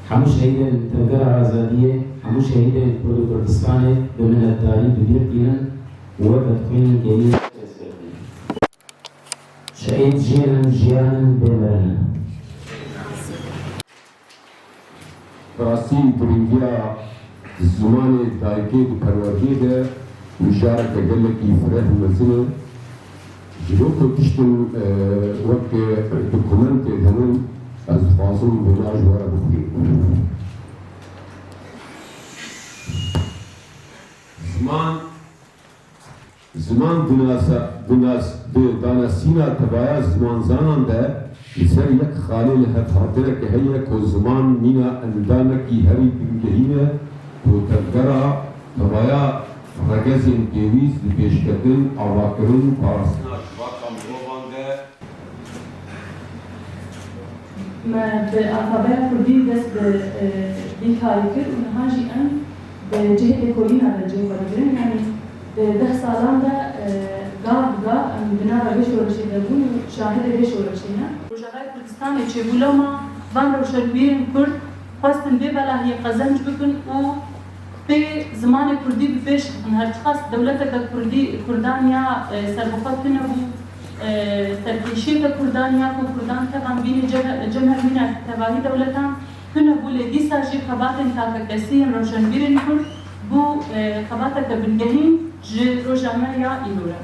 همو شهید تنگر آزادیه، همو شهید کردستانه به ملتداری بگیر بیرن و بدخوین گریه شهید جیانن بمرن. راستی گرینگیا زمان دایکی و پروردی ده مشارکت گلکی فرح مزنه جلو کشتن وقت دکومنت دهنن از فاصل بناج وارا بخوری. زمان دانسینا تبایا زمان زنان ده سر یک خالی له خاطره که هی کو زمان نینا اندانه کی هری بنگهینه تو تذکرا تبایا رگزین دیویز پیشکتن آواکرون پارسنا شباکم روانده ما بالألفابet كردي بس بيكاري كر ونهاجي أن بجهة كولينا بجهة كولينا يعني ده سالان ده قا بنار بيش ورشي دبون شاهد بيش ورشينا روجاي كردستان تشيبولما بان روشنبيرن كرد خواستن ببلا هي قزنج بكن و في زمان كردي بفيش هرتخاص دولتك كردي كردانيا سربقات كنبو تركيشي كردانيا كردان طبعا بين جمهور من تبعي دولتان كنبو لدي ساجي خباتن تاك كسي روشنبيرن كرد بو خباتك بنجهين روجاميا إيرورا